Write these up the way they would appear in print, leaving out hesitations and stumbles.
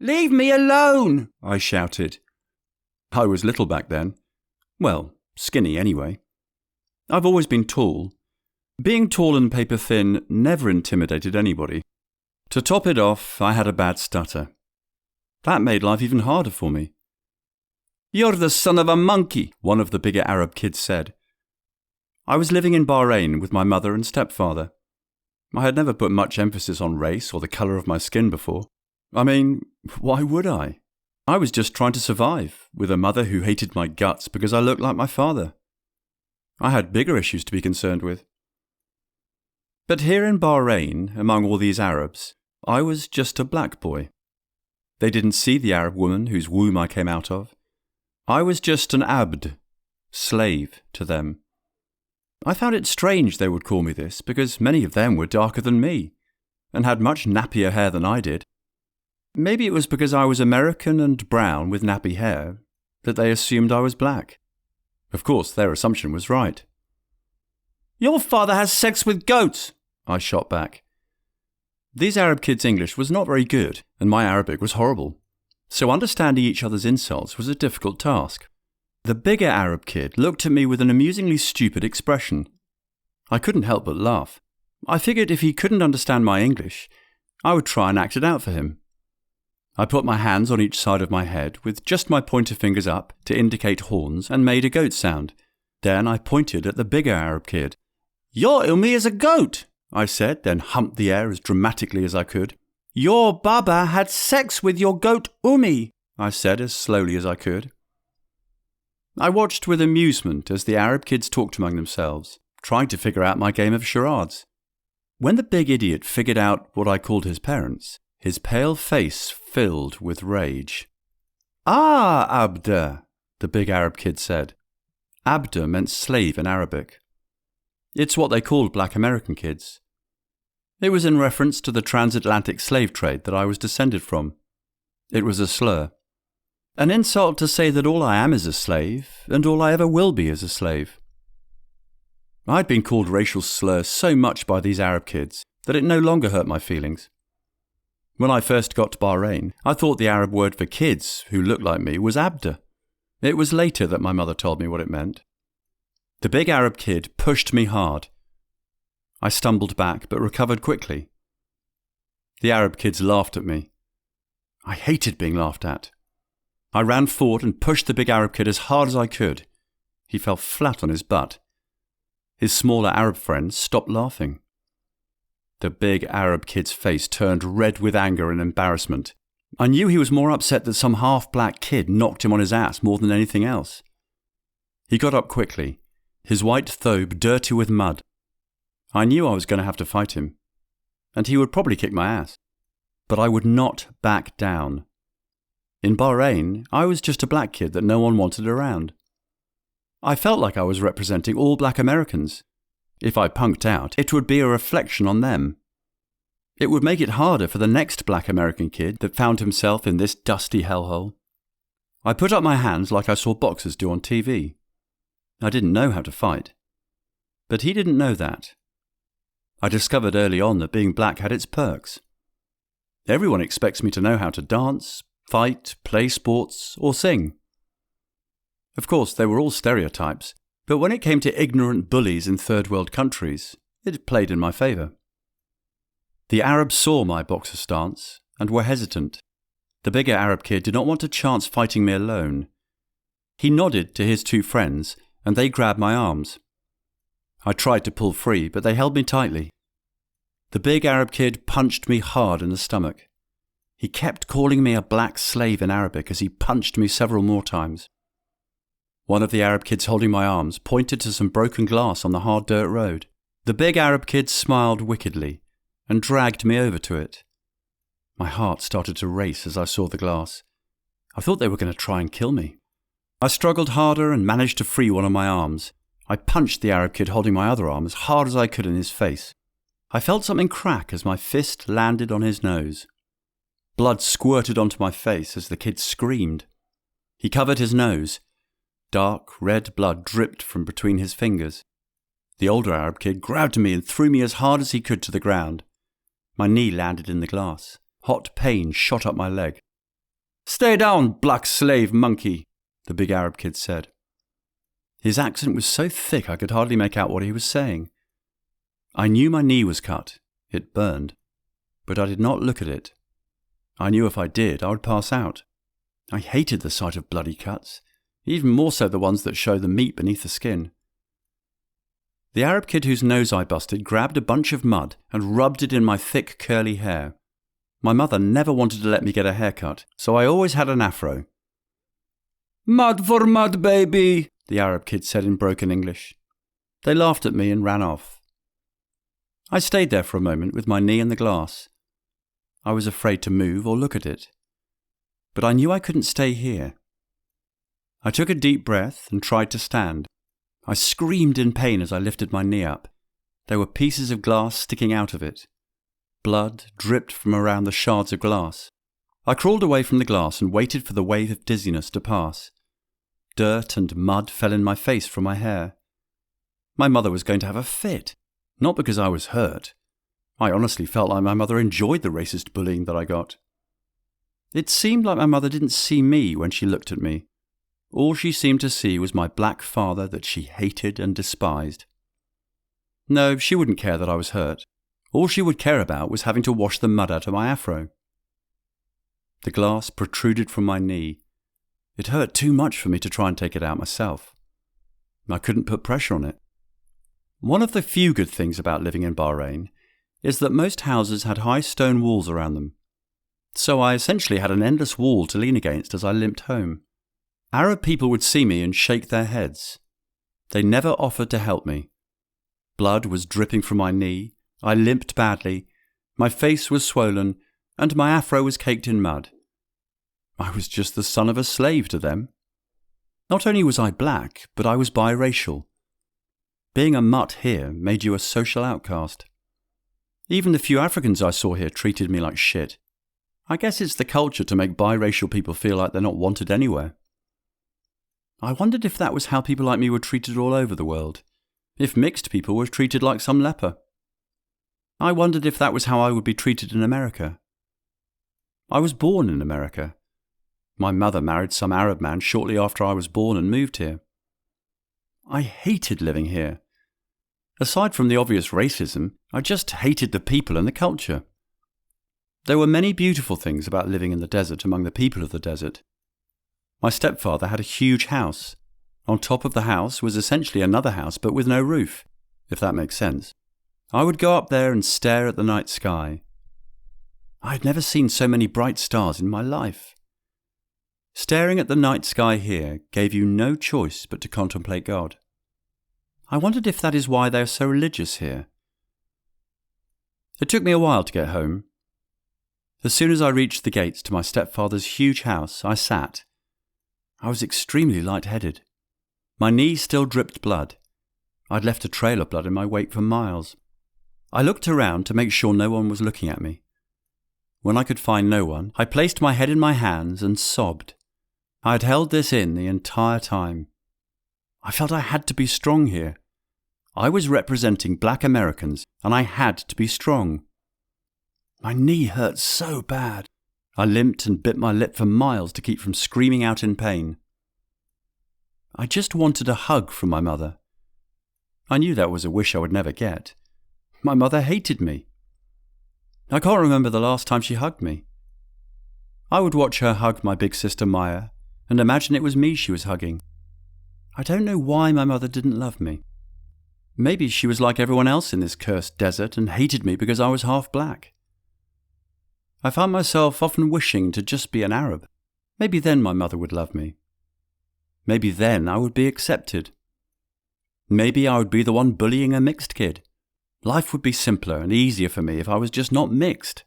"Leave me alone!" I shouted. I was little back then. Well, skinny anyway. I've always been tall. Being tall and paper-thin never intimidated anybody. To top it off, I had a bad stutter. That made life even harder for me. "You're the son of a monkey," one of the bigger Arab kids said. I was living in Bahrain with my mother and stepfather. I had never put much emphasis on race or the colour of my skin before. I mean, why would I? I was just trying to survive, with a mother who hated my guts because I looked like my father. I had bigger issues to be concerned with. But here in Bahrain, among all these Arabs, I was just a black boy. They didn't see the Arab woman whose womb I came out of. I was just an abd, slave to them. I found it strange they would call me this because many of them were darker than me and had much nappier hair than I did. Maybe it was because I was American and brown with nappy hair that they assumed I was black. Of course, their assumption was right. "Your father has sex with goats," I shot back. These Arab kids' English was not very good, and my Arabic was horrible, so understanding each other's insults was a difficult task. The bigger Arab kid looked at me with an amusingly stupid expression. I couldn't help but laugh. I figured if he couldn't understand my English, I would try and act it out for him. I put my hands on each side of my head with just my pointer fingers up to indicate horns and made a goat sound. Then I pointed at the bigger Arab kid. "Your Ummi is a goat," I said, then humped the air as dramatically as I could. "Your Baba had sex with your goat Ummi," I said as slowly as I could. I watched with amusement as the Arab kids talked among themselves, trying to figure out my game of charades. When the big idiot figured out what I called his parents, his pale face filled with rage. "Ah, Abda," the big Arab kid said. Abda meant slave in Arabic. It's what they called black American kids. It was in reference to the transatlantic slave trade that I was descended from. It was a slur. An insult to say that all I am is a slave, and all I ever will be is a slave. I'd been called racial slurs so much by these Arab kids that it no longer hurt my feelings. When I first got to Bahrain, I thought the Arab word for kids who looked like me was Abda. It was later that my mother told me what it meant. The big Arab kid pushed me hard. I stumbled back but recovered quickly. The Arab kids laughed at me. I hated being laughed at. I ran forward and pushed the big Arab kid as hard as I could. He fell flat on his butt. His smaller Arab friends stopped laughing. The big Arab kid's face turned red with anger and embarrassment. I knew he was more upset that some half-black kid knocked him on his ass more than anything else. He got up quickly, his white thobe dirty with mud. I knew I was going to have to fight him, and he would probably kick my ass. But I would not back down. In Bahrain, I was just a black kid that no one wanted around. I felt like I was representing all black Americans. If I punked out, it would be a reflection on them. It would make it harder for the next black American kid that found himself in this dusty hellhole. I put up my hands like I saw boxers do on TV. I didn't know how to fight. But he didn't know that. I discovered early on that being black had its perks. Everyone expects me to know how to dance, fight, play sports, or sing. Of course, they were all stereotypes, but when it came to ignorant bullies in third world countries, it played in my favour. The Arabs saw my boxer stance and were hesitant. The bigger Arab kid did not want to chance fighting me alone. He nodded to his two friends, and they grabbed my arms. I tried to pull free, but they held me tightly. The big Arab kid punched me hard in the stomach. He kept calling me a black slave in Arabic as he punched me several more times. One of the Arab kids holding my arms pointed to some broken glass on the hard dirt road. The big Arab kid smiled wickedly and dragged me over to it. My heart started to race as I saw the glass. I thought they were going to try and kill me. I struggled harder and managed to free one of my arms. I punched the Arab kid holding my other arm as hard as I could in his face. I felt something crack as my fist landed on his nose. Blood squirted onto my face as the kid screamed. He covered his nose. Dark, red blood dripped from between his fingers. The older Arab kid grabbed me and threw me as hard as he could to the ground. My knee landed in the glass. Hot pain shot up my leg. "Stay down, black slave monkey," the big Arab kid said. His accent was so thick I could hardly make out what he was saying. I knew my knee was cut. It burned. But I did not look at it. I knew if I did, I would pass out. I hated the sight of bloody cuts, even more so the ones that show the meat beneath the skin. The Arab kid whose nose I busted grabbed a bunch of mud and rubbed it in my thick curly hair. My mother never wanted to let me get a haircut, so I always had an afro. "Mud for mud, baby," the Arab kid said in broken English. They laughed at me and ran off. I stayed there for a moment with my knee in the glass. I was afraid to move or look at it. But I knew I couldn't stay here. I took a deep breath and tried to stand. I screamed in pain as I lifted my knee up. There were pieces of glass sticking out of it. Blood dripped from around the shards of glass. I crawled away from the glass and waited for the wave of dizziness to pass. Dirt and mud fell in my face from my hair. My mother was going to have a fit, not because I was hurt. I honestly felt like my mother enjoyed the racist bullying that I got. It seemed like my mother didn't see me when she looked at me. All she seemed to see was my black father that she hated and despised. No, she wouldn't care that I was hurt. All she would care about was having to wash the mud out of my afro. The glass protruded from my knee. It hurt too much for me to try and take it out myself. I couldn't put pressure on it. One of the few good things about living in Bahrain is that most houses had high stone walls around them. So I essentially had an endless wall to lean against as I limped home. Arab people would see me and shake their heads. They never offered to help me. Blood was dripping from my knee. I limped badly. My face was swollen, and my afro was caked in mud. I was just the son of a slave to them. Not only was I black, but I was biracial. Being a mutt here made you a social outcast. Even the few Africans I saw here treated me like shit. I guess it's the culture to make biracial people feel like they're not wanted anywhere. I wondered if that was how people like me were treated all over the world. If mixed people were treated like some leper. I wondered if that was how I would be treated in America. I was born in America. My mother married some Arab man shortly after I was born and moved here. I hated living here. Aside from the obvious racism, I just hated the people and the culture. There were many beautiful things about living in the desert among the people of the desert. My stepfather had a huge house. On top of the house was essentially another house but with no roof, if that makes sense. I would go up there and stare at the night sky. I had never seen so many bright stars in my life. Staring at the night sky here gave you no choice but to contemplate God. I wondered if that is why they are so religious here. It took me a while to get home. As soon as I reached the gates to my stepfather's huge house, I sat. I was extremely light-headed. My knee still dripped blood. I'd left a trail of blood in my wake for miles. I looked around to make sure no one was looking at me. When I could find no one, I placed my head in my hands and sobbed. I had held this in the entire time. I felt I had to be strong here. I was representing black Americans, and I had to be strong. My knee hurt so bad. I limped and bit my lip for miles to keep from screaming out in pain. I just wanted a hug from my mother. I knew that was a wish I would never get. My mother hated me. I can't remember the last time she hugged me. I would watch her hug my big sister Maya and imagine it was me she was hugging. I don't know why my mother didn't love me. Maybe she was like everyone else in this cursed desert and hated me because I was half black. I found myself often wishing to just be an Arab. Maybe then my mother would love me. Maybe then I would be accepted. Maybe I would be the one bullying a mixed kid. Life would be simpler and easier for me if I was just not mixed.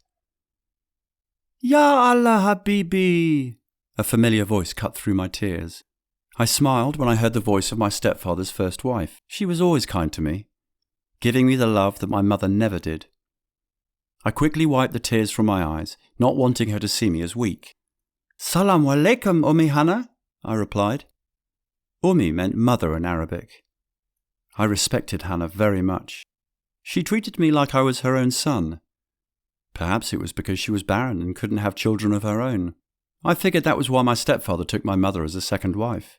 Ya Allah Habibi! A familiar voice cut through my tears. I smiled when I heard the voice of my stepfather's first wife. She was always kind to me, giving me the love that my mother never did. I quickly wiped the tears from my eyes, not wanting her to see me as weak. Salaam alaikum, Ummi Hana, I replied. Ummi meant mother in Arabic. I respected Hannah very much. She treated me like I was her own son. Perhaps it was because she was barren and couldn't have children of her own. I figured that was why my stepfather took my mother as a second wife.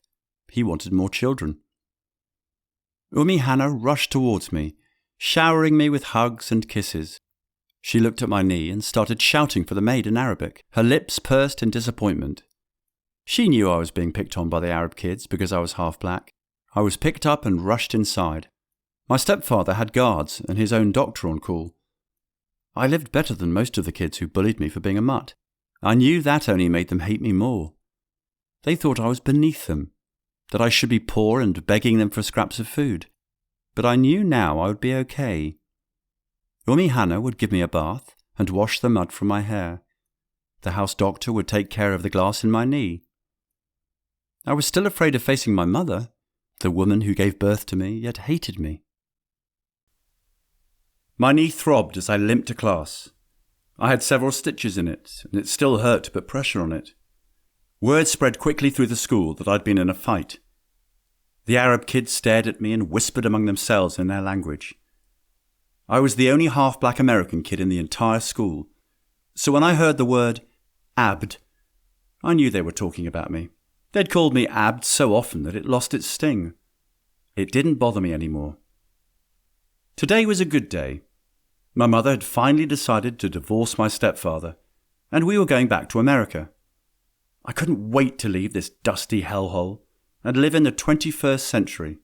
He wanted more children. Hannah rushed towards me, showering me with hugs and kisses. She looked at my knee and started shouting for the maid in Arabic, her lips pursed in disappointment. She knew I was being picked on by the Arab kids because I was half black. I was picked up and rushed inside. My stepfather had guards and his own doctor on call. I lived better than most of the kids who bullied me for being a mutt. I knew that only made them hate me more. They thought I was beneath them, that I should be poor and begging them for scraps of food. But I knew now I would be okay. Hannah would give me a bath and wash the mud from my hair. The house doctor would take care of the glass in my knee. I was still afraid of facing my mother, the woman who gave birth to me yet hated me. My knee throbbed as I limped to class. I had several stitches in it, and it still hurt to put pressure on it. Word spread quickly through the school that I'd been in a fight. The Arab kids stared at me and whispered among themselves in their language. I was the only half-black American kid in the entire school, so when I heard the word Abd, I knew they were talking about me. They'd called me Abd so often that it lost its sting. It didn't bother me anymore. Today was a good day. My mother had finally decided to divorce my stepfather, and we were going back to America. I couldn't wait to leave this dusty hellhole and live in the 21st century.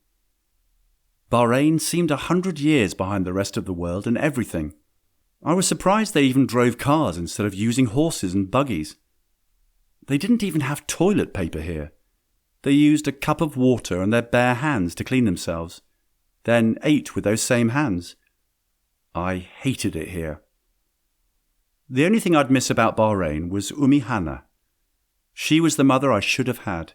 Bahrain seemed 100 years behind the rest of the world in everything. I was surprised they even drove cars instead of using horses and buggies. They didn't even have toilet paper here. They used a cup of water and their bare hands to clean themselves, then ate with those same hands. I hated it here. The only thing I'd miss about Bahrain was Hannah. She was the mother I should have had.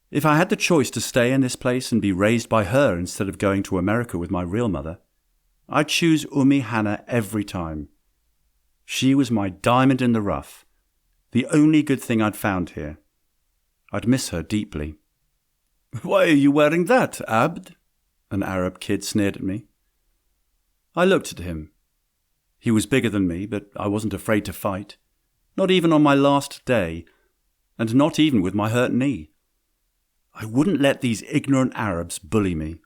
If I had the choice to stay in this place and be raised by her instead of going to America with my real mother, I'd choose Hannah every time. She was my diamond in the rough, the only good thing I'd found here. I'd miss her deeply. "Why are you wearing that, Abd?" an Arab kid sneered at me. I looked at him. He was bigger than me, but I wasn't afraid to fight, not even on my last day, and not even with my hurt knee. I wouldn't let these ignorant Arabs bully me.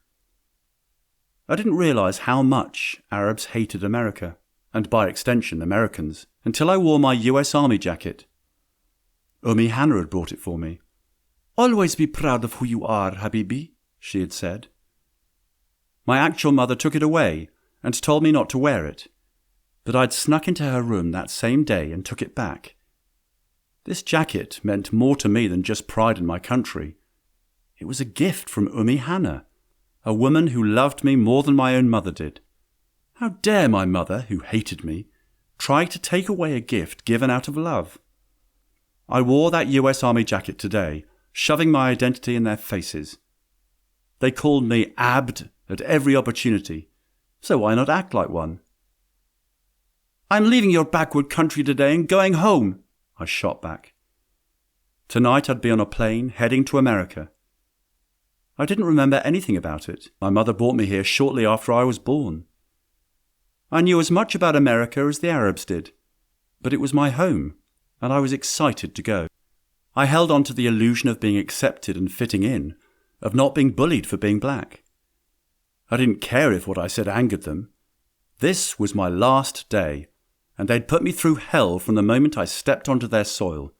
I didn't realize how much Arabs hated America, and by extension Americans, until I wore my US Army jacket. Hannah had brought it for me. "Always be proud of who you are, Habibi," she had said. My actual mother took it away and told me not to wear it, but I'd snuck into her room that same day and took it back. This jacket meant more to me than just pride in my country. It was a gift from Hannah, a woman who loved me more than my own mother did. How dare my mother, who hated me, try to take away a gift given out of love? I wore that US Army jacket today, shoving my identity in their faces. They called me Abd at every opportunity, so why not act like one? "I'm leaving your backward country today and going home," I shot back. Tonight I'd be on a plane heading to America. I didn't remember anything about it. My mother brought me here shortly after I was born. I knew as much about America as the Arabs did, but it was my home, and I was excited to go. I held on to the illusion of being accepted and fitting in, of not being bullied for being black. I didn't care if what I said angered them. This was my last day, and they'd put me through hell from the moment I stepped onto their soil.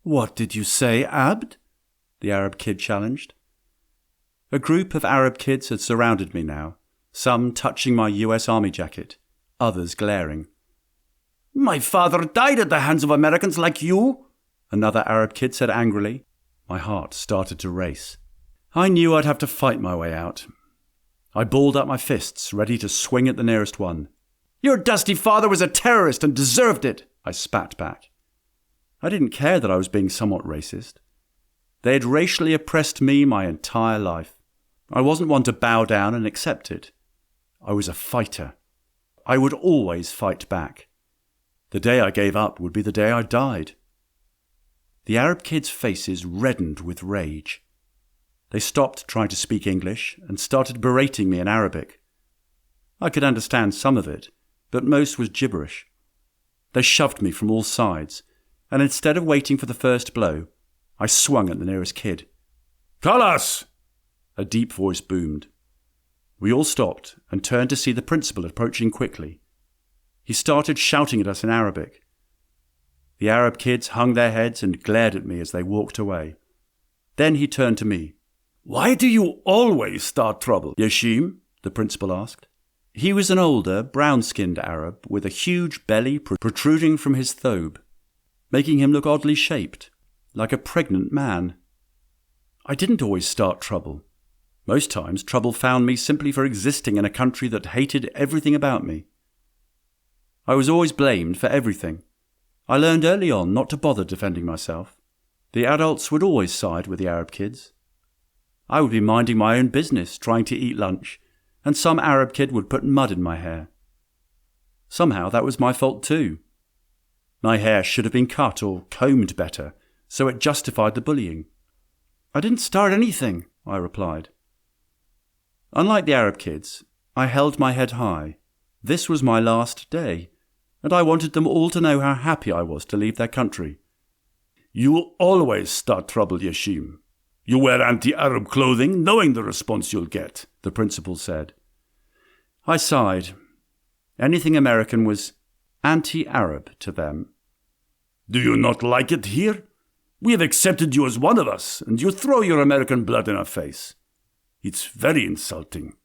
"What did you say, Abd?" the Arab kid challenged. A group of Arab kids had surrounded me now, some touching my US Army jacket, others glaring. "My father died at the hands of Americans like you," another Arab kid said angrily. My heart started to race. I knew I'd have to fight my way out. I balled up my fists, ready to swing at the nearest one. "Your dusty father was a terrorist and deserved it," I spat back. I didn't care that I was being somewhat racist. They had racially oppressed me my entire life. I wasn't one to bow down and accept it. I was a fighter. I would always fight back. The day I gave up would be the day I died. The Arab kids' faces reddened with rage. They stopped trying to speak English and started berating me in Arabic. I could understand some of it, but most was gibberish. They shoved me from all sides, and instead of waiting for the first blow, I swung at the nearest kid. "Khalas!" a deep voice boomed. We all stopped and turned to see the principal approaching quickly. He started shouting at us in Arabic. The Arab kids hung their heads and glared at me as they walked away. Then he turned to me. "Why do you always start trouble, Jeshiem?" the principal asked. He was an older, brown-skinned Arab with a huge belly protruding from his thobe, making him look oddly shaped, like a pregnant man. I didn't always start trouble. Most times, trouble found me simply for existing in a country that hated everything about me. I was always blamed for everything. I learned early on not to bother defending myself. The adults would always side with the Arab kids. I would be minding my own business, trying to eat lunch, and some Arab kid would put mud in my hair. Somehow that was my fault too. My hair should have been cut or combed better, so it justified the bullying. "I didn't start anything," I replied. Unlike the Arab kids, I held my head high. This was my last day, and I wanted them all to know how happy I was to leave their country. "You always start trouble, Jeshiem. You wear anti-Arab clothing, knowing the response you'll get," the principal said. I sighed. Anything American was anti-Arab to them. "Do you not like it here? We have accepted you as one of us, and you throw your American blood in our face. It's very insulting.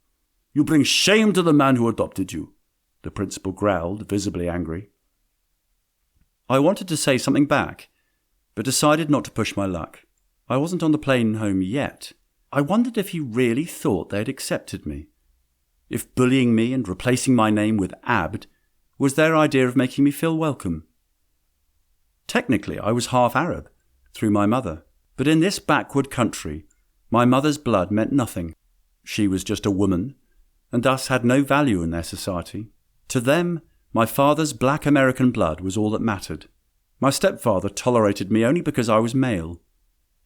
You bring shame to the man who adopted you," the principal growled, visibly angry. I wanted to say something back, but decided not to push my luck. I wasn't on the plane home yet. I wondered if he really thought they had accepted me. If bullying me and replacing my name with Abd was their idea of making me feel welcome. Technically, I was half Arab, through my mother, but in this backward country, my mother's blood meant nothing. She was just a woman, and thus had no value in their society. To them, my father's black American blood was all that mattered. My stepfather tolerated me only because I was male.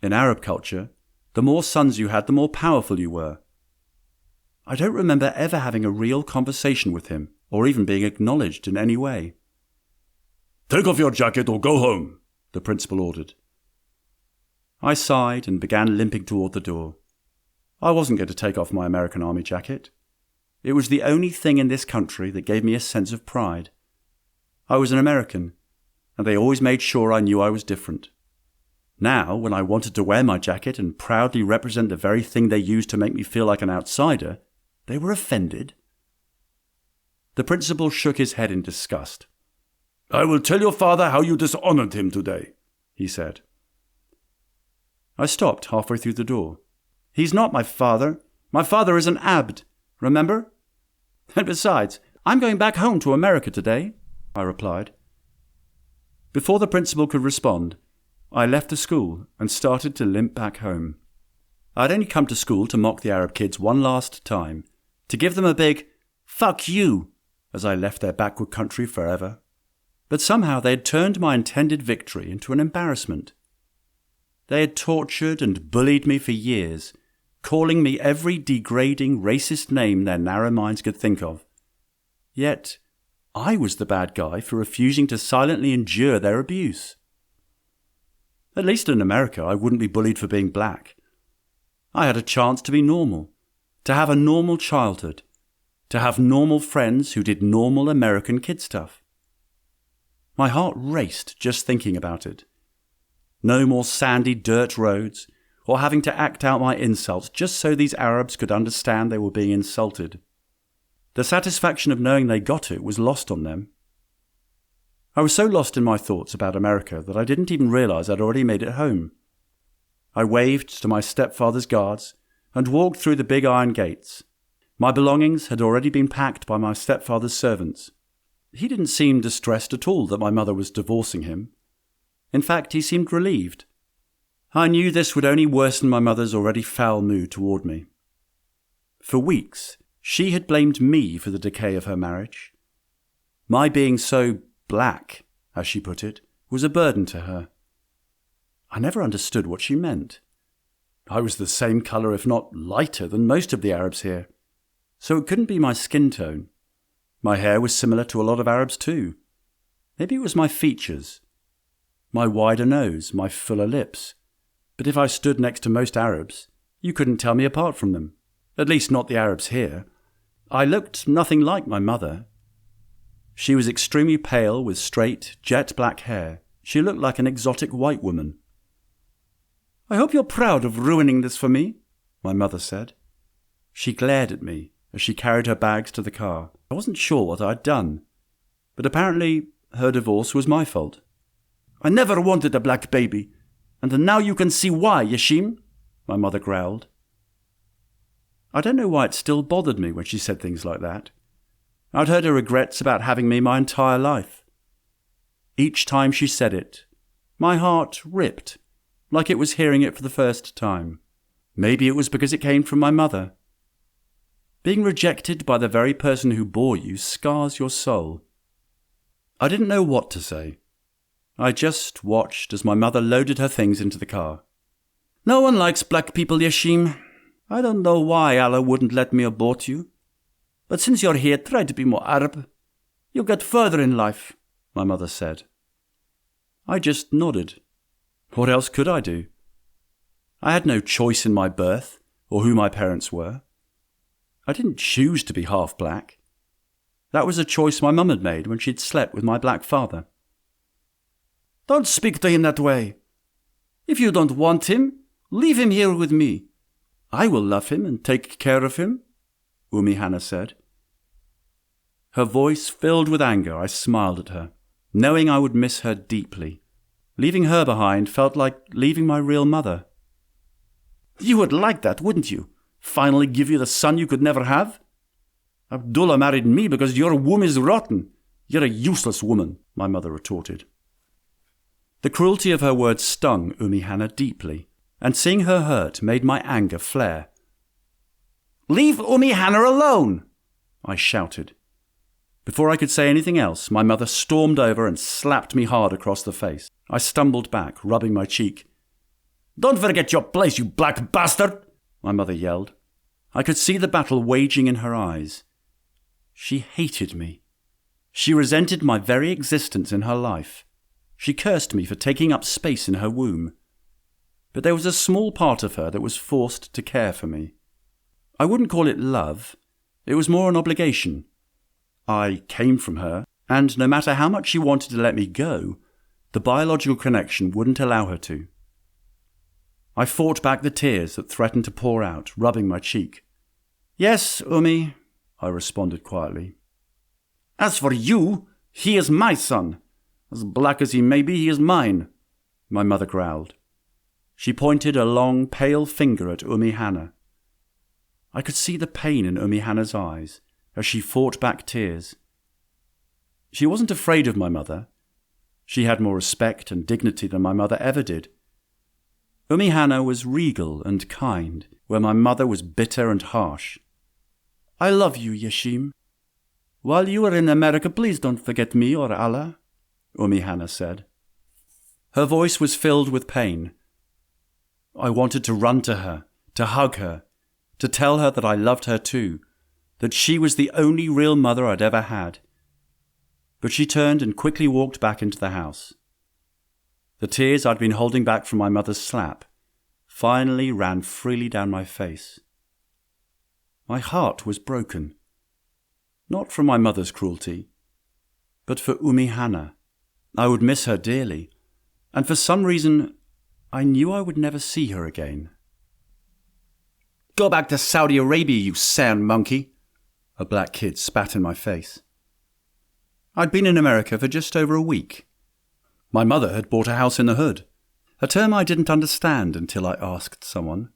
In Arab culture, the more sons you had, the more powerful you were. I don't remember ever having a real conversation with him, or even being acknowledged in any way. "Take off your jacket or go home," the principal ordered. I sighed and began limping toward the door. I wasn't going to take off my American Army jacket. It was the only thing in this country that gave me a sense of pride. I was an American, and they always made sure I knew I was different. Now, when I wanted to wear my jacket and proudly represent the very thing they used to make me feel like an outsider, they were offended. The principal shook his head in disgust. "I will tell your father how you dishonored him today," he said. I stopped halfway through the door. "He's not my father. My father is an Abd, remember? And besides, I'm going back home to America today," I replied. Before the principal could respond, I left the school and started to limp back home. I'd only come to school to mock the Arab kids one last time, to give them a big "fuck you" as I left their backward country forever. But somehow they had turned my intended victory into an embarrassment. They had tortured and bullied me for years, calling me every degrading, racist name their narrow minds could think of. Yet I was the bad guy for refusing to silently endure their abuse. At least in America, I wouldn't be bullied for being black. I had a chance to be normal, to have a normal childhood, to have normal friends who did normal American kid stuff. My heart raced just thinking about it. No more sandy dirt roads, or having to act out my insults just so these Arabs could understand they were being insulted. The satisfaction of knowing they got it was lost on them. I was so lost in my thoughts about America that I didn't even realize I'd already made it home. I waved to my stepfather's guards and walked through the big iron gates. My belongings had already been packed by my stepfather's servants. He didn't seem distressed at all that my mother was divorcing him. In fact, he seemed relieved. I knew this would only worsen my mother's already foul mood toward me. For weeks, she had blamed me for the decay of her marriage. My being so black, as she put it, was a burden to her. I never understood what she meant. I was the same colour, if not lighter, than most of the Arabs here, so it couldn't be my skin tone. My hair was similar to a lot of Arabs too. Maybe it was my features. my wider nose, my fuller lips. But if I stood next to most Arabs, you couldn't tell me apart from them. At least not the Arabs here. I looked nothing like my mother. She was extremely pale with straight, jet black hair. She looked like an exotic white woman. "I hope you're proud of ruining this for me," my mother said. She glared at me as she carried her bags to the car. I wasn't sure what I'd done, but apparently her divorce was my fault. "I never wanted a black baby, and now you can see why, Jeshiem," my mother growled. I don't know why it still bothered me when she said things like that. I'd heard her regrets about having me my entire life. Each time she said it, my heart ripped, like it was hearing it for the first time. Maybe it was because it came from my mother. Being rejected by the very person who bore you scars your soul. I didn't know what to say. I just watched as my mother loaded her things into the car. "No one likes black people, Jeshiem. I don't know why Allah wouldn't let me abort you. But since you're here, try to be more Arab. You'll get further in life," my mother said. I just nodded. What else could I do? I had no choice in my birth or who my parents were. I didn't choose to be half black. That was a choice my mum had made when she'd slept with my black father. "Don't speak to him that way. If you don't want him, leave him here with me. I will love him and take care of him," Hannah said. Her voice filled with anger. I smiled at her, knowing I would miss her deeply. Leaving her behind felt like leaving my real mother. "You would like that, wouldn't you? Finally give you the son you could never have? Abdullah married me because your womb is rotten. You're a useless woman," my mother retorted. The cruelty of her words stung Hannah deeply, and seeing her hurt made my anger flare. "Leave Hannah alone!" I shouted. Before I could say anything else, my mother stormed over and slapped me hard across the face. I stumbled back, rubbing my cheek. "Don't forget your place, you black bastard!" my mother yelled. I could see the battle waging in her eyes. She hated me. She resented my very existence in her life. She cursed me for taking up space in her womb. But there was a small part of her that was forced to care for me. I wouldn't call it love. It was more an obligation. I came from her, and no matter how much she wanted to let me go, the biological connection wouldn't allow her to. I fought back the tears that threatened to pour out, rubbing my cheek. "Yes, I responded quietly. "As for you, he is my son. As black as he may be, he is mine," my mother growled. She pointed a long, pale finger at Hannah. I could see the pain in Hannah's eyes as she fought back tears. She wasn't afraid of my mother. She had more respect and dignity than my mother ever did. Hannah was regal and kind, where my mother was bitter and harsh. "I love you, Jeshiem. While you are in America, please don't forget me or Allah," Hannah said. Her voice was filled with pain. I wanted to run to her, to hug her, to tell her that I loved her too, that she was the only real mother I'd ever had. But she turned and quickly walked back into the house. The tears I'd been holding back from my mother's slap finally ran freely down my face. My heart was broken, not from my mother's cruelty, but for Hannah. I would miss her dearly, and for some reason I knew I would never see her again. "Go back to Saudi Arabia, you sand monkey!" a black kid spat in my face. I'd been in America for just over a week. My mother had bought a house in the hood, a term I didn't understand until I asked someone.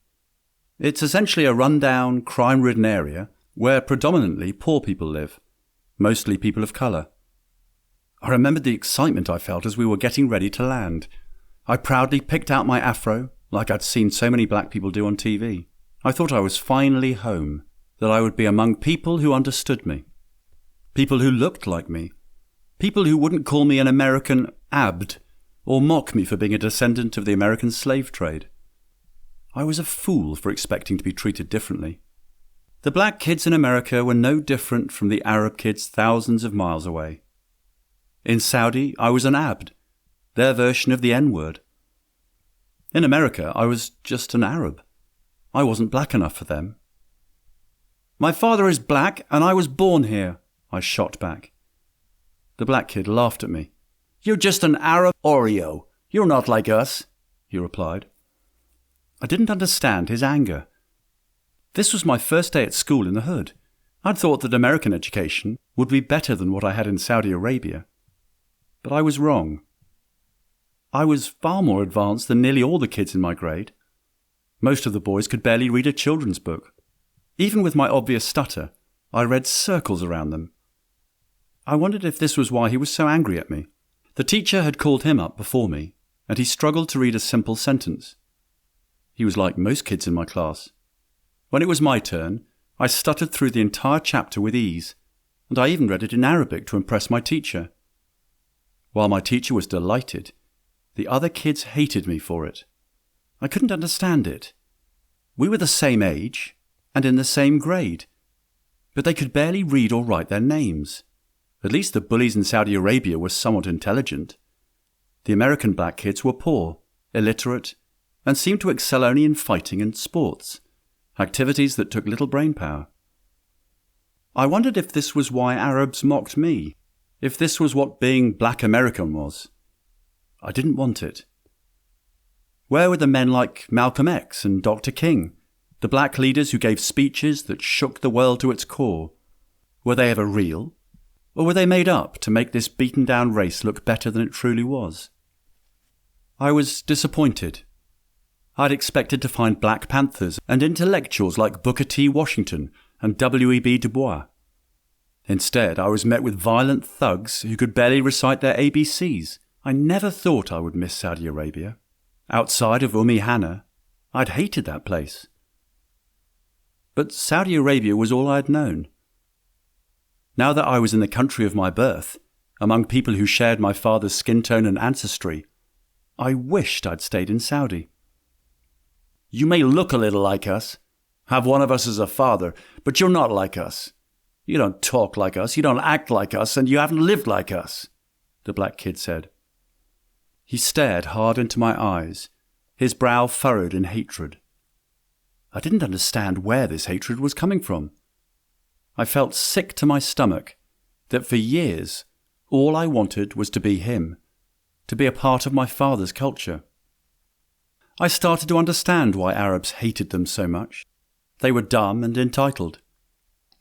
It's essentially a run-down, crime-ridden area where predominantly poor people live, mostly people of colour. I remembered the excitement I felt as we were getting ready to land. I proudly picked out my afro, like I'd seen so many black people do on TV. I thought I was finally home, that I would be among people who understood me, people who looked like me, people who wouldn't call me an American abd or mock me for being a descendant of the American slave trade. I was a fool for expecting to be treated differently. The black kids in America were no different from the Arab kids thousands of miles away. In Saudi, I was an abd, their version of the N-word. In America, I was just an Arab. I wasn't black enough for them. "My father is black and I was born here," I shot back. The black kid laughed at me. "You're just an Arab Oreo. You're not like us," he replied. I didn't understand his anger. This was my first day at school in the hood. I'd thought that American education would be better than what I had in Saudi Arabia. But I was wrong. I was far more advanced than nearly all the kids in my grade. Most of the boys could barely read a children's book. Even with my obvious stutter, I read circles around them. I wondered if this was why he was so angry at me. The teacher had called him up before me, and he struggled to read a simple sentence. He was like most kids in my class. When it was my turn, I stuttered through the entire chapter with ease, and I even read it in Arabic to impress my teacher. While my teacher was delighted, the other kids hated me for it. I couldn't understand it. We were the same age and in the same grade, but they could barely read or write their names. At least the bullies in Saudi Arabia were somewhat intelligent. The American black kids were poor, illiterate, and seemed to excel only in fighting and sports, activities that took little brain power. I wondered if this was why Arabs mocked me, if this was what being black American was. I didn't want it. Where were the men like Malcolm X and Dr. King, the black leaders who gave speeches that shook the world to its core? Were they ever real? Or were they made up to make this beaten-down race look better than it truly was? I was disappointed. I'd expected to find Black Panthers and intellectuals like Booker T. Washington and W.E.B. Du Bois. Instead, I was met with violent thugs who could barely recite their ABCs. I never thought I would miss Saudi Arabia. Outside of Hana, I'd hated that place. But Saudi Arabia was all I'd known. Now that I was in the country of my birth, among people who shared my father's skin tone and ancestry, I wished I'd stayed in Saudi. "You may look a little like us, have one of us as a father, but you're not like us. You don't talk like us, you don't act like us, and you haven't lived like us," the black kid said. He stared hard into my eyes, his brow furrowed in hatred. I didn't understand where this hatred was coming from. I felt sick to my stomach that for years all I wanted was to be him, to be a part of my father's culture. I started to understand why Arabs hated them so much. They were dumb and entitled.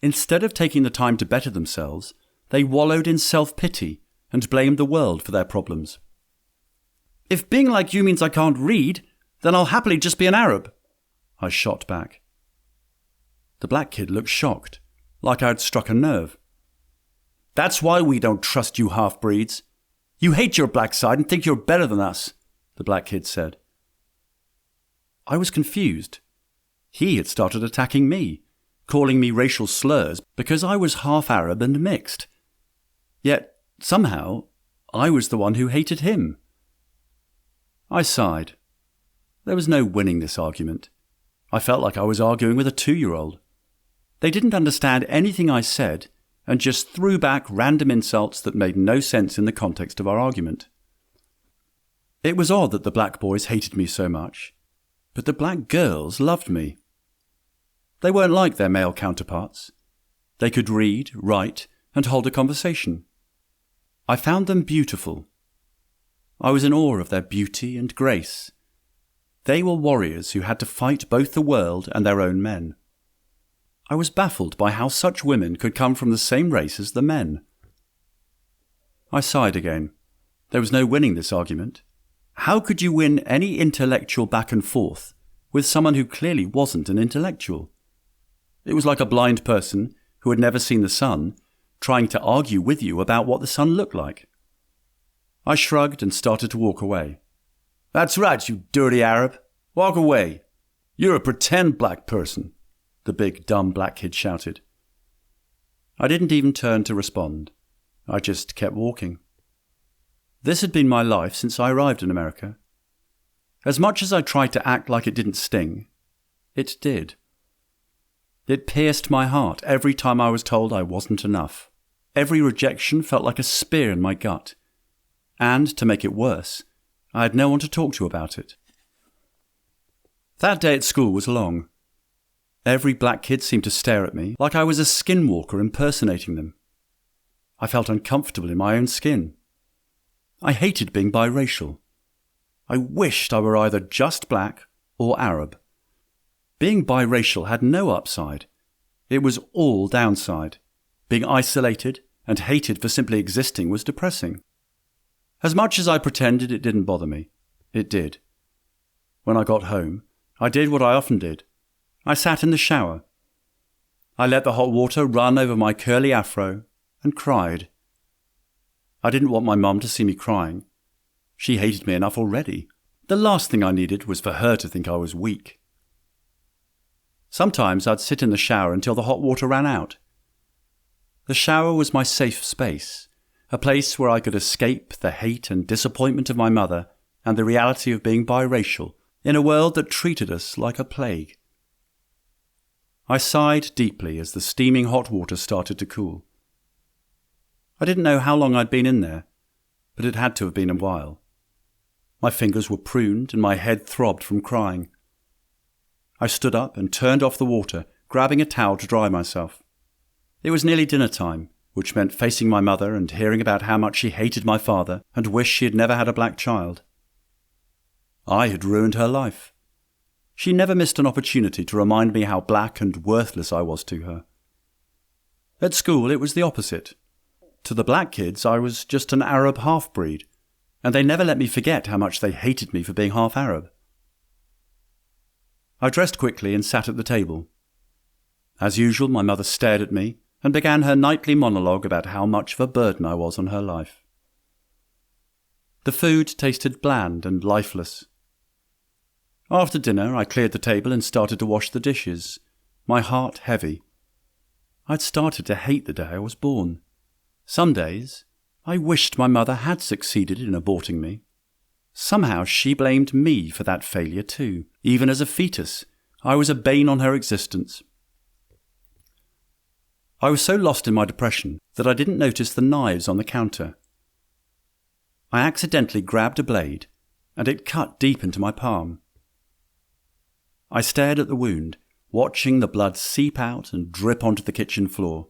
Instead of taking the time to better themselves, they wallowed in self-pity and blamed the world for their problems. "If being like you means I can't read, then I'll happily just be an Arab," I shot back. The black kid looked shocked, like I'd struck a nerve. "That's why we don't trust you half-breeds. You hate your black side and think you're better than us," the black kid said. I was confused. He had started attacking me, calling me racial slurs because I was half Arab and mixed. Yet, somehow, I was the one who hated him. I sighed. There was no winning this argument. I felt like I was arguing with a 2-year-old. They didn't understand anything I said and just threw back random insults that made no sense in the context of our argument. It was odd that the black boys hated me so much, but the black girls loved me. They weren't like their male counterparts. They could read, write, and hold a conversation. I found them beautiful. I was in awe of their beauty and grace. They were warriors who had to fight both the world and their own men. I was baffled by how such women could come from the same race as the men. I sighed again. There was no winning this argument. How could you win any intellectual back and forth with someone who clearly wasn't an intellectual? It was like a blind person who had never seen the sun trying to argue with you about what the sun looked like. I shrugged and started to walk away. "That's right, you dirty Arab. Walk away. You're a pretend black person," the big, dumb black kid shouted. I didn't even turn to respond. I just kept walking. This had been my life since I arrived in America. As much as I tried to act like it didn't sting, it did. It pierced my heart every time I was told I wasn't enough. Every rejection felt like a spear in my gut. And, to make it worse, I had no one to talk to about it. That day at school was long. Every black kid seemed to stare at me like I was a skinwalker impersonating them. I felt uncomfortable in my own skin. I hated being biracial. I wished I were either just black or Arab. Being biracial had no upside. It was all downside. Being isolated and hated for simply existing was depressing. As much as I pretended it didn't bother me, it did. When I got home, I did what I often did. I sat in the shower. I let the hot water run over my curly afro and cried. I didn't want my mum to see me crying. She hated me enough already. The last thing I needed was for her to think I was weak. Sometimes I'd sit in the shower until the hot water ran out. The shower was my safe space, a place where I could escape the hate and disappointment of my mother and the reality of being biracial in a world that treated us like a plague. I sighed deeply as the steaming hot water started to cool. I didn't know how long I'd been in there, but it had to have been a while. My fingers were pruned and my head throbbed from crying. I stood up and turned off the water, grabbing a towel to dry myself. It was nearly dinner time, which meant facing my mother and hearing about how much she hated my father and wished she had never had a black child. I had ruined her life. She never missed an opportunity to remind me how black and worthless I was to her. At school it was the opposite. To the black kids I was just an Arab half-breed, and they never let me forget how much they hated me for being half Arab. I dressed quickly and sat at the table. As usual, my mother stared at me and began her nightly monologue about how much of a burden I was on her life. The food tasted bland and lifeless. After dinner, I cleared the table and started to wash the dishes, my heart heavy. I'd started to hate the day I was born. Some days, I wished my mother had succeeded in aborting me. Somehow she blamed me for that failure too. Even as a fetus, I was a bane on her existence. I was so lost in my depression that I didn't notice the knives on the counter. I accidentally grabbed a blade, and it cut deep into my palm. I stared at the wound, watching the blood seep out and drip onto the kitchen floor.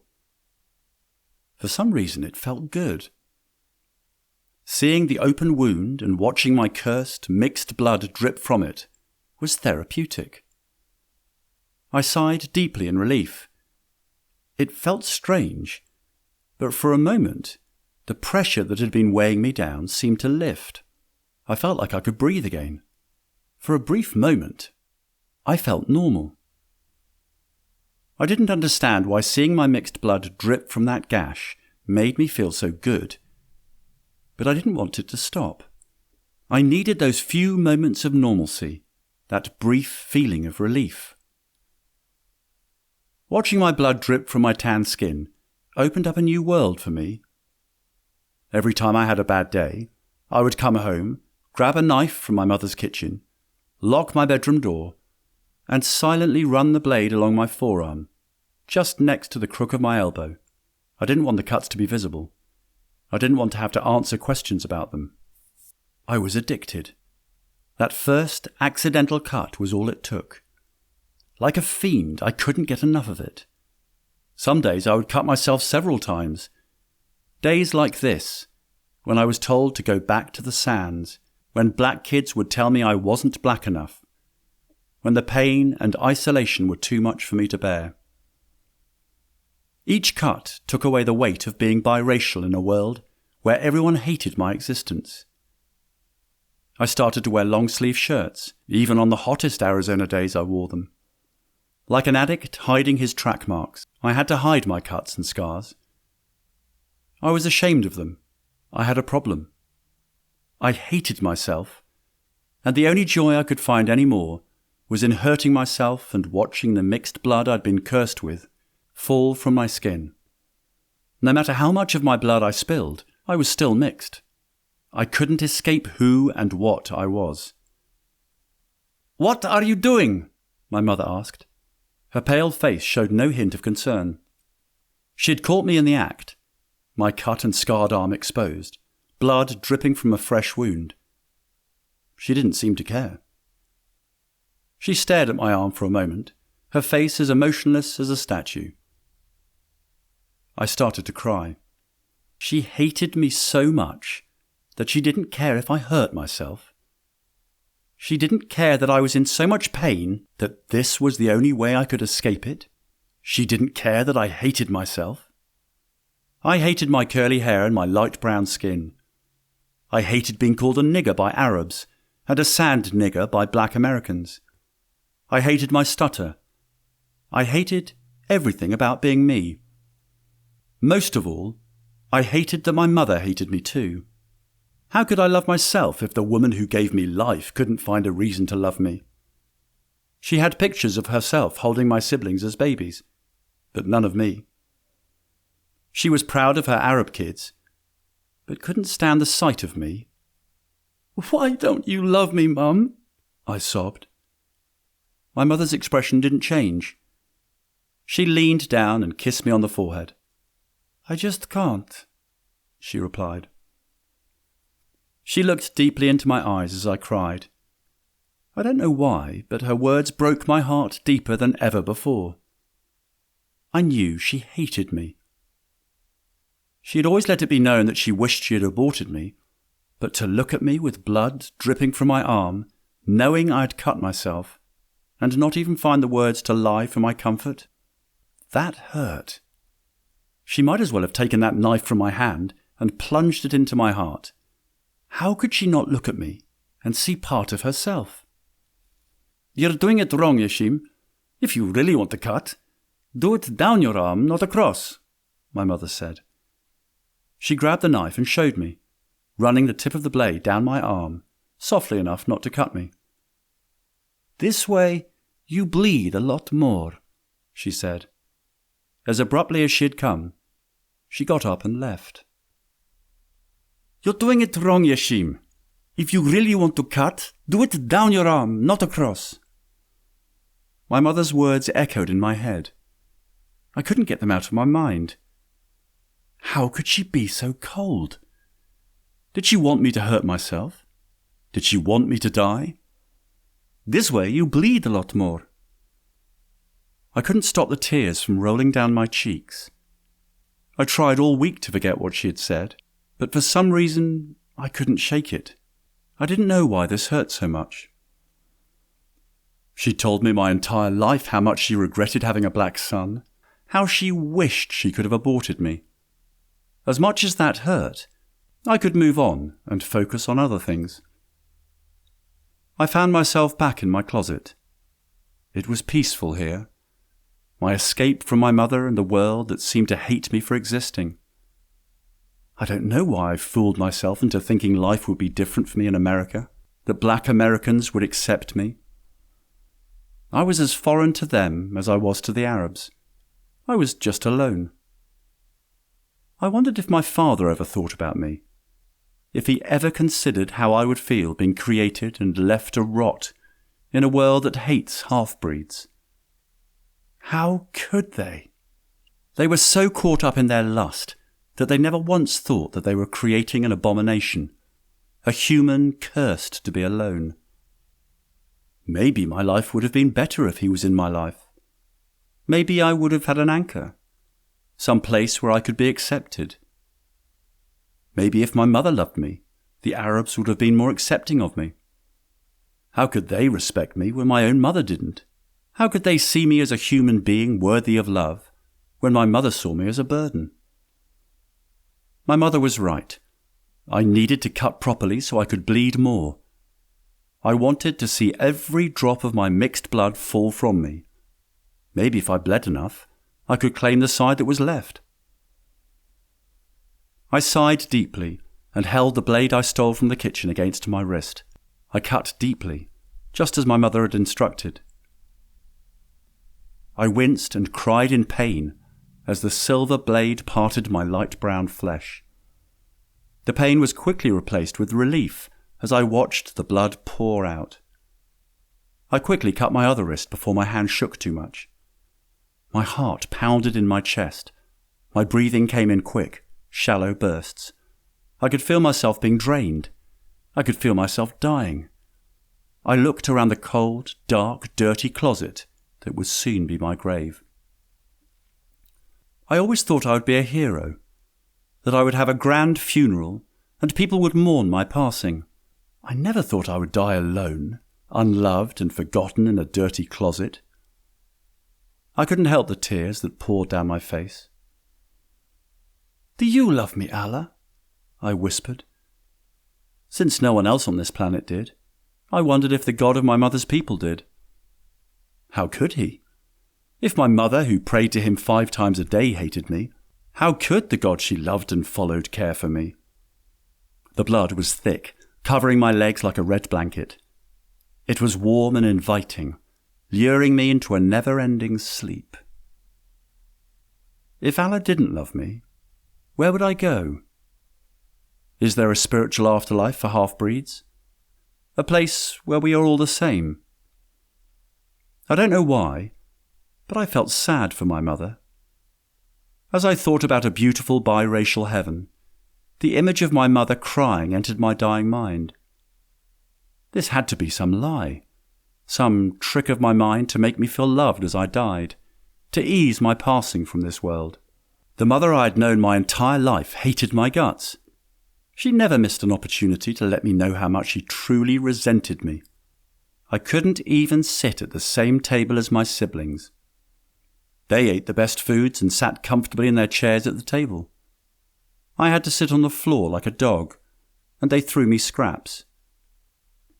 For some reason it felt good. Seeing the open wound and watching my cursed, mixed blood drip from it was therapeutic. I sighed deeply in relief. It felt strange, but for a moment, the pressure that had been weighing me down seemed to lift. I felt like I could breathe again. For a brief moment, I felt normal. I didn't understand why seeing my mixed blood drip from that gash made me feel so good. But I didn't want it to stop. I needed those few moments of normalcy, that brief feeling of relief. Watching my blood drip from my tan skin opened up a new world for me. Every time I had a bad day, I would come home, grab a knife from my mother's kitchen, lock my bedroom door, and silently run the blade along my forearm, just next to the crook of my elbow. I didn't want the cuts to be visible. I didn't want to have to answer questions about them. I was addicted. That first accidental cut was all it took. Like a fiend, I couldn't get enough of it. Some days I would cut myself several times. Days like this, when I was told to go back to the sands, when black kids would tell me I wasn't black enough, when the pain and isolation were too much for me to bear. Each cut took away the weight of being biracial in a world where everyone hated my existence. I started to wear long-sleeve shirts. Even on the hottest Arizona days I wore them. Like an addict hiding his track marks, I had to hide my cuts and scars. I was ashamed of them. I had a problem. I hated myself, and the only joy I could find anymore was in hurting myself and watching the mixed blood I'd been cursed with fall from my skin. No matter how much of my blood I spilled, I was still mixed. I couldn't escape who and what I was. "What are you doing?" my mother asked. Her pale face showed no hint of concern. She had caught me in the act, my cut and scarred arm exposed, blood dripping from a fresh wound. She didn't seem to care. She stared at my arm for a moment, her face as emotionless as a statue. I started to cry. She hated me so much that she didn't care if I hurt myself. She didn't care that I was in so much pain that this was the only way I could escape it. She didn't care that I hated myself. I hated my curly hair and my light brown skin. I hated being called a nigger by Arabs and a sand nigger by black Americans. I hated my stutter. I hated everything about being me. Most of all, I hated that my mother hated me too. How could I love myself if the woman who gave me life couldn't find a reason to love me? She had pictures of herself holding my siblings as babies, but none of me. She was proud of her Arab kids, but couldn't stand the sight of me. "Why don't you love me, Mum?" I sobbed. My mother's expression didn't change. She leaned down and kissed me on the forehead. "I just can't," she replied. She looked deeply into my eyes as I cried. I don't know why, but her words broke my heart deeper than ever before. I knew she hated me. She had always let it be known that she wished she had aborted me, but to look at me with blood dripping from my arm, knowing I had cut myself, and not even find the words to lie for my comfort, that hurt. She might as well have taken that knife from my hand and plunged it into my heart. How could she not look at me and see part of herself? "You're doing it wrong, Jeshiem. If you really want to cut, do it down your arm, not across," my mother said. She grabbed the knife and showed me, running the tip of the blade down my arm, softly enough not to cut me. "This way, you bleed a lot more," she said. As abruptly as she had come, she got up and left. "You're doing it wrong, Jeshiem. If you really want to cut, do it down your arm, not across." My mother's words echoed in my head. I couldn't get them out of my mind. How could she be so cold? Did she want me to hurt myself? Did she want me to die? "This way you bleed a lot more." I couldn't stop the tears from rolling down my cheeks. I tried all week to forget what she had said, but for some reason I couldn't shake it. I didn't know why this hurt so much. She told me my entire life how much she regretted having a black son, how she wished she could have aborted me. As much as that hurt, I could move on and focus on other things. I found myself back in my closet. It was peaceful here. My escape from my mother and the world that seemed to hate me for existing. I don't know why I fooled myself into thinking life would be different for me in America, that black Americans would accept me. I was as foreign to them as I was to the Arabs. I was just alone. I wondered if my father ever thought about me, if he ever considered how I would feel being created and left to rot in a world that hates half-breeds. How could they? They were so caught up in their lust that they never once thought that they were creating an abomination, a human cursed to be alone. Maybe my life would have been better if he was in my life. Maybe I would have had an anchor, some place where I could be accepted. Maybe if my mother loved me, the Arabs would have been more accepting of me. How could they respect me when my own mother didn't? How could they see me as a human being worthy of love when my mother saw me as a burden? My mother was right. I needed to cut properly so I could bleed more. I wanted to see every drop of my mixed blood fall from me. Maybe if I bled enough, I could claim the side that was left. I sighed deeply and held the blade I stole from the kitchen against my wrist. I cut deeply, just as my mother had instructed. I winced and cried in pain as the silver blade parted my light brown flesh. The pain was quickly replaced with relief as I watched the blood pour out. I quickly cut my other wrist before my hand shook too much. My heart pounded in my chest. My breathing came in quick, shallow bursts. I could feel myself being drained. I could feel myself dying. I looked around the cold, dark, dirty closet that would soon be my grave. I always thought I would be a hero, that I would have a grand funeral and people would mourn my passing. I never thought I would die alone, unloved and forgotten in a dirty closet. I couldn't help the tears that poured down my face. "Do you love me, Allah?" I whispered. Since no one else on this planet did, I wondered if the God of my mother's people did. How could he? If my mother, who prayed to him 5 times a day, hated me, how could the God she loved and followed care for me? The blood was thick, covering my legs like a red blanket. It was warm and inviting, luring me into a never-ending sleep. If Allah didn't love me, where would I go? Is there a spiritual afterlife for half-breeds? A place where we are all the same? I don't know why, but I felt sad for my mother. As I thought about a beautiful biracial heaven, the image of my mother crying entered my dying mind. This had to be some lie, some trick of my mind to make me feel loved as I died, to ease my passing from this world. The mother I had known my entire life hated my guts. She never missed an opportunity to let me know how much she truly resented me. I couldn't even sit at the same table as my siblings. They ate the best foods and sat comfortably in their chairs at the table. I had to sit on the floor like a dog, and they threw me scraps.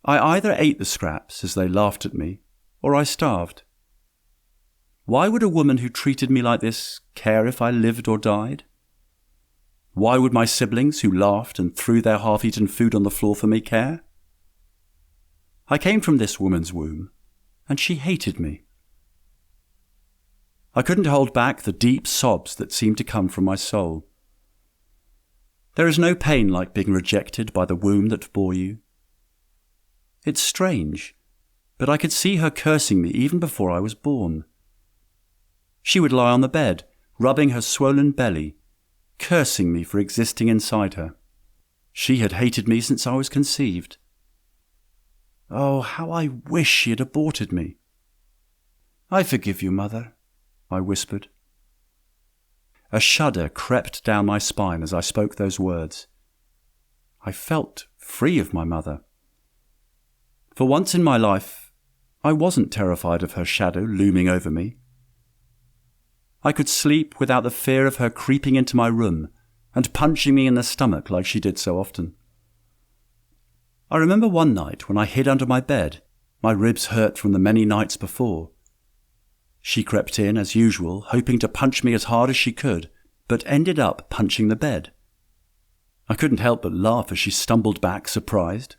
I either ate the scraps as they laughed at me, or I starved. Why would a woman who treated me like this care if I lived or died? Why would my siblings, who laughed and threw their half-eaten food on the floor for me, care? I came from this woman's womb, and she hated me. I couldn't hold back the deep sobs that seemed to come from my soul. There is no pain like being rejected by the womb that bore you. It's strange, but I could see her cursing me even before I was born. She would lie on the bed, rubbing her swollen belly, cursing me for existing inside her. She had hated me since I was conceived. Oh, how I wish she had aborted me. "I forgive you, Mother," I whispered. A shudder crept down my spine as I spoke those words. I felt free of my mother. For once in my life, I wasn't terrified of her shadow looming over me. I could sleep without the fear of her creeping into my room and punching me in the stomach like she did so often. I remember one night when I hid under my bed, my ribs hurt from the many nights before. She crept in, as usual, hoping to punch me as hard as she could, but ended up punching the bed. I couldn't help but laugh as she stumbled back, surprised.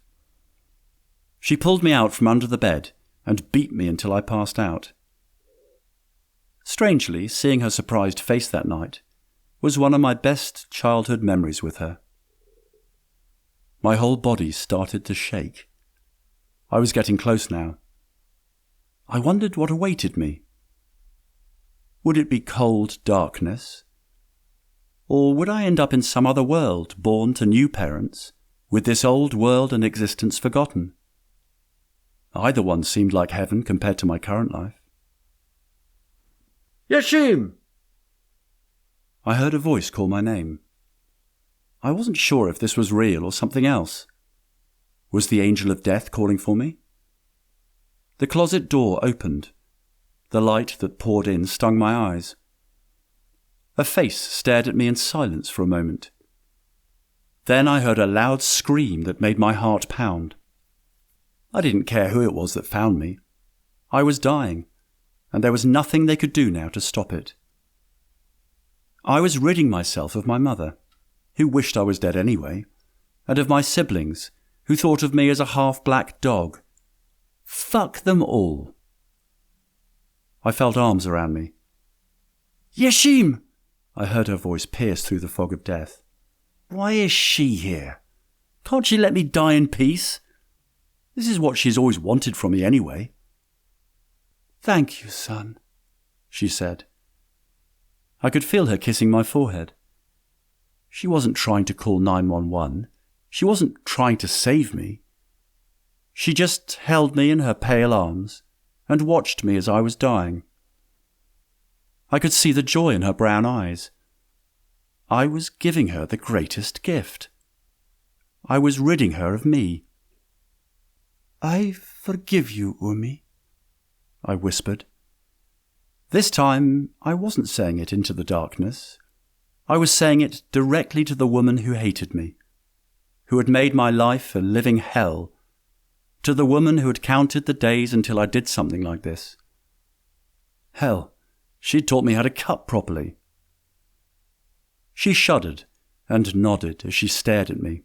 She pulled me out from under the bed and beat me until I passed out. Strangely, seeing her surprised face that night was one of my best childhood memories with her. My whole body started to shake. I was getting close now. I wondered what awaited me. Would it be cold darkness? Or would I end up in some other world, born to new parents, with this old world and existence forgotten? Either one seemed like heaven compared to my current life. "Jeshiem!" I heard a voice call my name. I wasn't sure if this was real or something else. Was the angel of death calling for me? The closet door opened. The light that poured in stung my eyes. A face stared at me in silence for a moment. Then I heard a loud scream that made my heart pound. I didn't care who it was that found me. I was dying, and there was nothing they could do now to stop it. I was ridding myself of my mother, who wished I was dead anyway, and of my siblings, who thought of me as a half-black dog. Fuck them all. I felt arms around me. "Jeshiem!" I heard her voice pierce through the fog of death. "Why is she here? Can't she let me die in peace? This is what she's always wanted from me anyway." "Thank you, son," she said. I could feel her kissing my forehead. She wasn't trying to call 911. She wasn't trying to save me. She just held me in her pale arms and watched me as I was dying. I could see the joy in her brown eyes. I was giving her the greatest gift. I was ridding her of me. "I forgive you, Umi," I whispered. This time, I wasn't saying it into the darkness. I was saying it directly to the woman who hated me, who had made my life a living hell, to the woman who had counted the days until I did something like this. Hell, she'd taught me how to cut properly. She shuddered and nodded as she stared at me.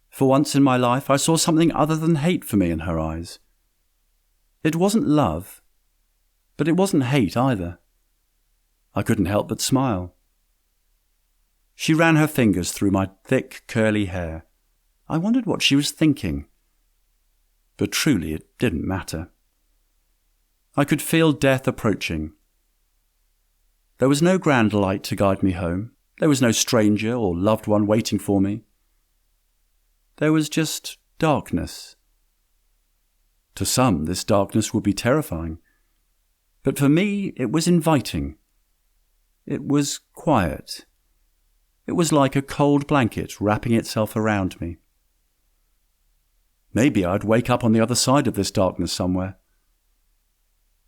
For once in my life, I saw something other than hate for me in her eyes. It wasn't love, but it wasn't hate either. I couldn't help but smile. She ran her fingers through my thick, curly hair. I wondered what she was thinking. But truly it didn't matter. I could feel death approaching. There was no grand light to guide me home. There was no stranger or loved one waiting for me. There was just darkness. To some, this darkness would be terrifying. But for me, it was inviting. It was quiet. It was like a cold blanket wrapping itself around me. Maybe I'd wake up on the other side of this darkness somewhere.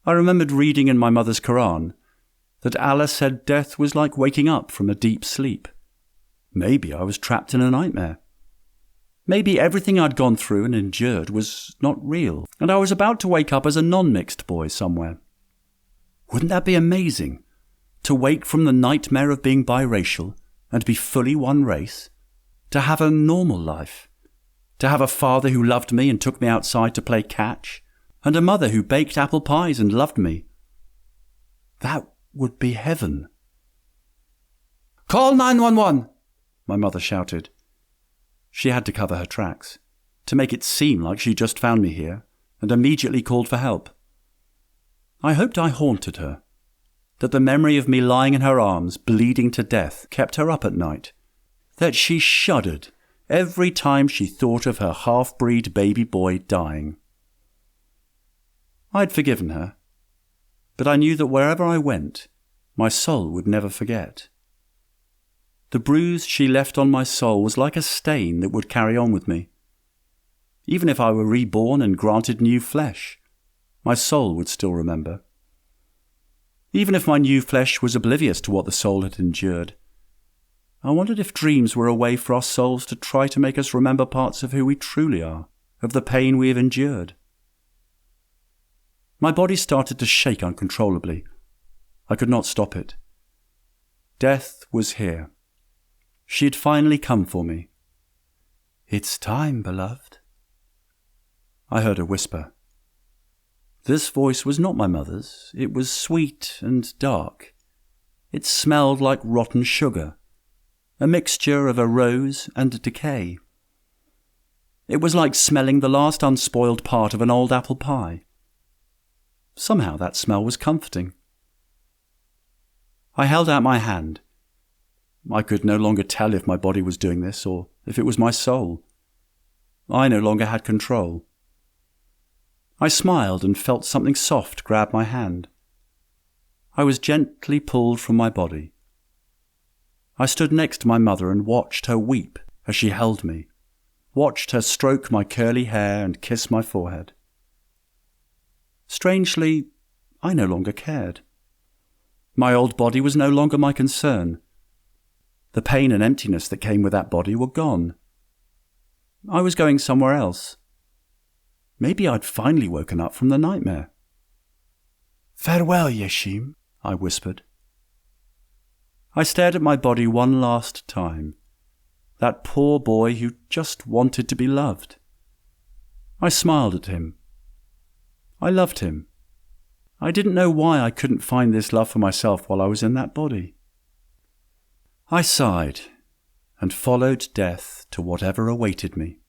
I remembered reading in my mother's Quran that Allah said death was like waking up from a deep sleep. Maybe I was trapped in a nightmare. Maybe everything I'd gone through and endured was not real, and I was about to wake up as a non-mixed boy somewhere. Wouldn't that be amazing? To wake from the nightmare of being biracial and be fully one race? To have a normal life? To have a father who loved me and took me outside to play catch? And a mother who baked apple pies and loved me? That would be heaven. "Call 911!" my mother shouted. She had to cover her tracks, to make it seem like she just found me here, and immediately called for help. I hoped I haunted her, that the memory of me lying in her arms, bleeding to death, kept her up at night, that she shuddered every time she thought of her half-breed baby boy dying. I'd forgiven her, but I knew that wherever I went, my soul would never forget. The bruise she left on my soul was like a stain that would carry on with me. Even if I were reborn and granted new flesh, my soul would still remember. Even if my new flesh was oblivious to what the soul had endured, I wondered if dreams were a way for our souls to try to make us remember parts of who we truly are, of the pain we have endured. My body started to shake uncontrollably. I could not stop it. Death was here. She had finally come for me. "It's time, beloved." I heard her whisper. This voice was not my mother's. It was sweet and dark. It smelled like rotten sugar, a mixture of a rose and decay. It was like smelling the last unspoiled part of an old apple pie. Somehow that smell was comforting. I held out my hand. I could no longer tell if my body was doing this or if it was my soul. I no longer had control. I smiled and felt something soft grab my hand. I was gently pulled from my body. I stood next to my mother and watched her weep as she held me, watched her stroke my curly hair and kiss my forehead. Strangely, I no longer cared. My old body was no longer my concern. The pain and emptiness that came with that body were gone. I was going somewhere else. Maybe I'd finally woken up from the nightmare. "Farewell, Jeshiem," I whispered. I stared at my body one last time. That poor boy who just wanted to be loved. I smiled at him. I loved him. I didn't know why I couldn't find this love for myself while I was in that body. I sighed and followed death to whatever awaited me.